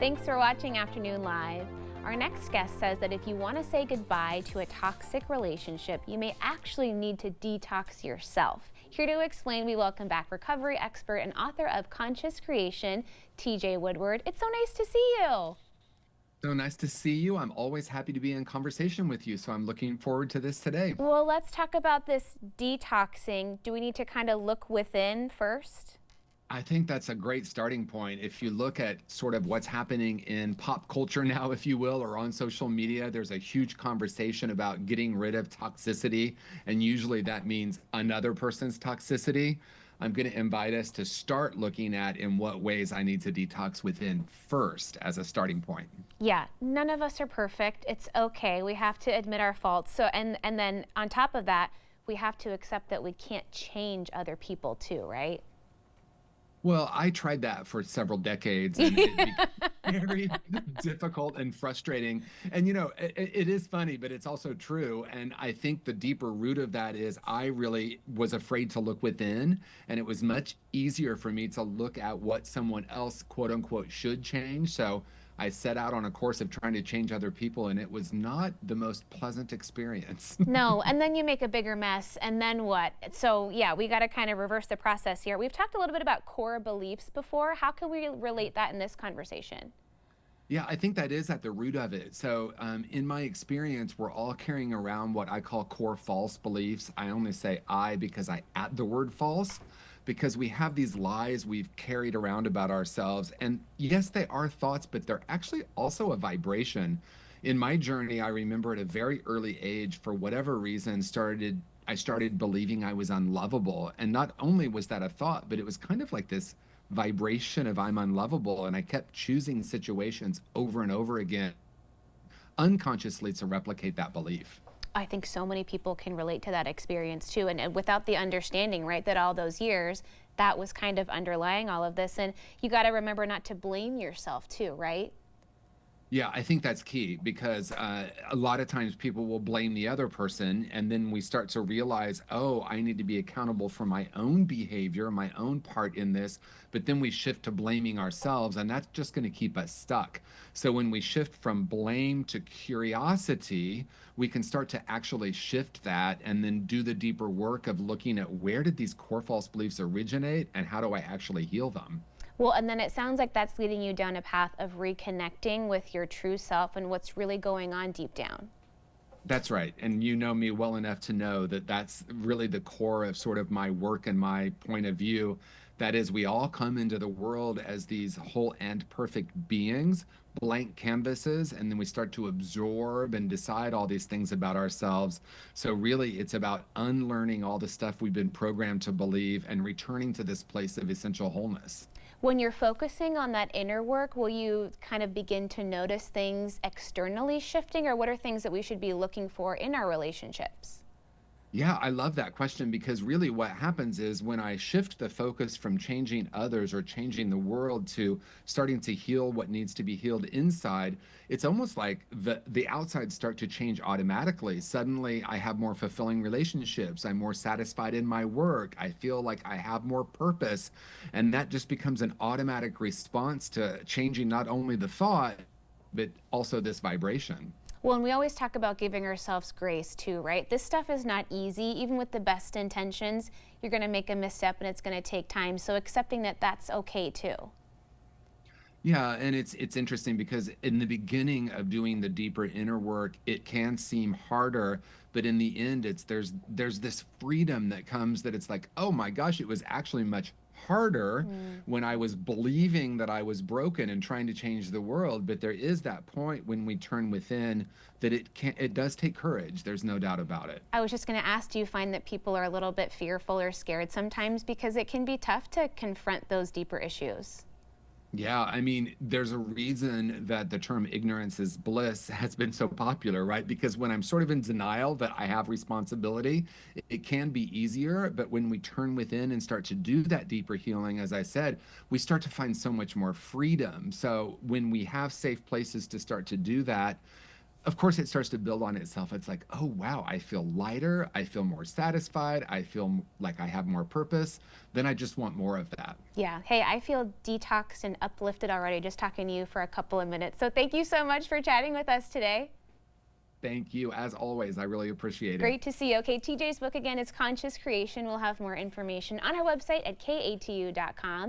Thanks for watching Afternoon Live. Our next guest says that if you want to say goodbye to a toxic relationship, you may actually need to detox yourself. Here to explain, we welcome back recovery expert and author of Conscious Creation, TJ Woodward. It's so nice to see you. So nice to see you. I'm always happy to be in conversation with you, so I'm looking forward to this today. Well, let's talk about this detoxing. Do we need to kind of look within first? I think that's a great starting point. If you look at sort of what's happening in pop culture now, if you will, or on social media, there's a huge conversation about getting rid of toxicity, and usually that means another person's toxicity. I'm going to invite us to start looking at in what ways I need to detox within first as a starting point. Yeah, none of us are perfect. It's okay. We have to admit our faults. So, and then on top of that, we have to accept that we can't change other people too, right? Well, I tried that for several decades, and it became very difficult and frustrating. And it is funny, but it's also true. And I think the deeper root of that is I really was afraid to look within, and it was much easier for me to look at what someone else, quote unquote, should change. So I set out on a course of trying to change other people, and it was not the most pleasant experience. No, and then you make a bigger mess, and then what? So yeah, we got to kind of reverse the process here. We've talked a little bit about core beliefs before. How can we relate that in this conversation? Yeah, I think that is at the root of it. So, in my experience, we're all carrying around what I call core false beliefs. I only say I because I add the word false, because we have these lies we've carried around about ourselves. And yes, they are thoughts, but they're actually also a vibration. In my journey, I remember at a very early age, for whatever reason, I started believing I was unlovable. And not only was that a thought, but it was kind of like this vibration of I'm unlovable. And I kept choosing situations over and over again, unconsciously, to replicate that belief. I think so many people can relate to that experience too. And without the understanding, right, that all those years, that was kind of underlying all of this. And you got to remember not to blame yourself too, right? Yeah, I think that's key because a lot of times people will blame the other person, and then we start to realize, oh, I need to be accountable for my own behavior, my own part in this. But then we shift to blaming ourselves, and that's just going to keep us stuck. So when we shift from blame to curiosity, we can start to actually shift that and then do the deeper work of looking at where did these core false beliefs originate and how do I actually heal them? Well, and then it sounds like that's leading you down a path of reconnecting with your true self and what's really going on deep down. That's right. And you know me well enough to know that that's really the core of sort of my work and my point of view. That is, we all come into the world as these whole and perfect beings, blank canvases, and then we start to absorb and decide all these things about ourselves. So, really, it's about unlearning all the stuff we've been programmed to believe and returning to this place of essential wholeness. When you're focusing on that inner work, will you kind of begin to notice things externally shifting, or what are things that we should be looking for in our relationships? Yeah, I love that question because really what happens is when I shift the focus from changing others or changing the world to starting to heal what needs to be healed inside, it's almost like the outside start to change automatically. Suddenly I have more fulfilling relationships, I'm more satisfied in my work, I feel like I have more purpose, and that just becomes an automatic response to changing not only the thought but also this vibration. Well, and we always talk about giving ourselves grace too, right? This stuff is not easy. Even with the best intentions, you're going to make a misstep and it's going to take time. So accepting that that's okay too. Yeah, and it's interesting because in the beginning of doing the deeper inner work, it can seem harder, but in the end, there's this freedom that comes that it's like, oh my gosh, it was actually much harder when I was believing that I was broken and trying to change the world. But there is that point when we turn within that it does take courage. There's no doubt about it. I was just going to ask, do you find that people are a little bit fearful or scared sometimes because it can be tough to confront those deeper issues? Yeah, I mean, there's a reason that the term ignorance is bliss has been so popular, right? Because when I'm sort of in denial that I have responsibility, it can be easier. But when we turn within and start to do that deeper healing, as I said, we start to find so much more freedom. So when we have safe places to start to do that, of course, it starts to build on itself. It's like, oh, wow, I feel lighter. I feel more satisfied. I feel like I have more purpose. Then I just want more of that. Yeah. Hey, I feel detoxed and uplifted already just talking to you for a couple of minutes. So thank you so much for chatting with us today. Thank you. As always, I really appreciate it. Great to see you. Okay, TJ's book again is Conscious Creation. We'll have more information on our website at katu.com.